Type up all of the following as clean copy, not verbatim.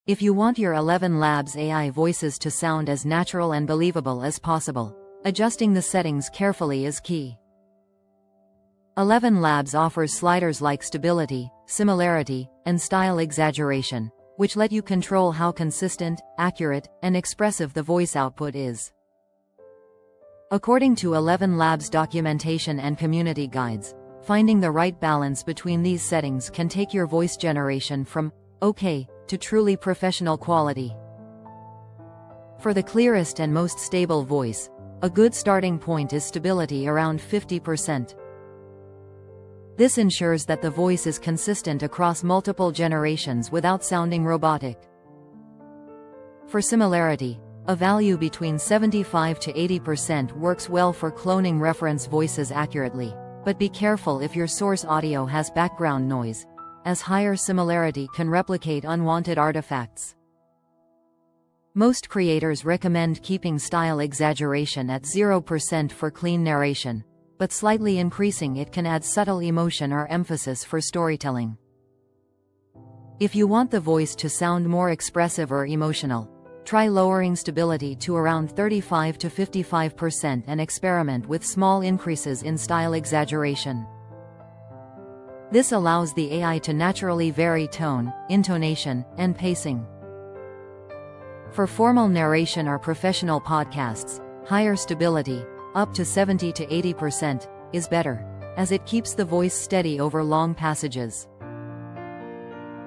If you want your 11 Labs AI voices to sound as natural and believable as possible, adjusting the settings carefully is key. 11 Labs offers sliders like Stability, Similarity, and Style Exaggeration, which let you control how consistent, accurate, and expressive the voice output is. According to 11 Labs documentation and community guides, finding the right balance between these settings can take your voice generation from okay to truly professional quality. For the clearest and most stable voice, a good starting point is stability around 50%. This ensures that the voice is consistent across multiple generations without sounding robotic. For similarity, a value between 75 to 80% works well for cloning reference voices accurately, but be careful if your source audio has background noise, as higher similarity can replicate unwanted artifacts. Most creators recommend keeping style exaggeration at 0% for clean narration, but slightly increasing it can add subtle emotion or emphasis for storytelling. If you want the voice to sound more expressive or emotional, try lowering stability to around 35 to 55% and experiment with small increases in style exaggeration. This allows the AI to naturally vary tone, intonation, and pacing. For formal narration or professional podcasts, higher stability, up to 70 to 80%, is better, as it keeps the voice steady over long passages.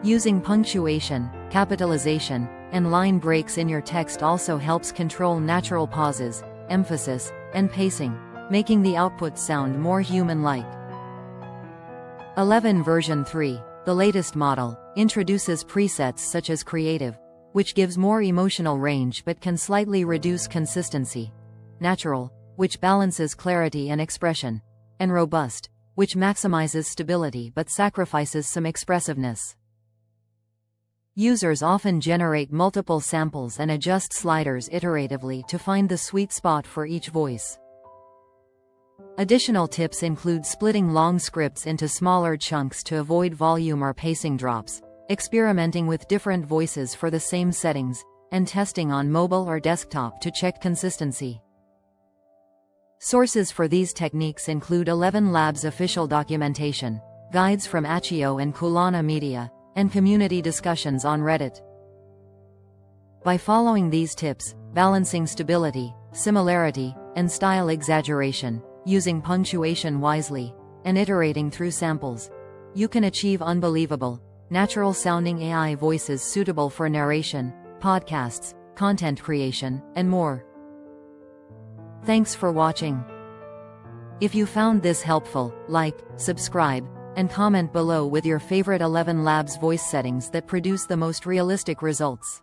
Using punctuation, capitalization, and line breaks in your text also helps control natural pauses, emphasis, and pacing, making the output sound more human-like. 11 Version 3, the latest model, introduces presets such as Creative, which gives more emotional range but can slightly reduce consistency, Natural, which balances clarity and expression, and Robust, which maximizes stability but sacrifices some expressiveness. Users often generate multiple samples and adjust sliders iteratively to find the sweet spot for each voice. Additional tips include splitting long scripts into smaller chunks to avoid volume or pacing drops, experimenting with different voices for the same settings, and testing on mobile or desktop to check consistency. Sources for these techniques include 11 Labs official documentation, guides from Achio and Kulana Media, and community discussions on Reddit. By following these tips, balancing stability, similarity, and style exaggeration, using punctuation wisely, and iterating through samples, you can achieve unbelievable, natural-sounding AI voices suitable for narration, podcasts, content creation, and more. Thanks for watching. If you found this helpful, like, subscribe, and comment below with your favorite 11 Labs voice settings that produce the most realistic results.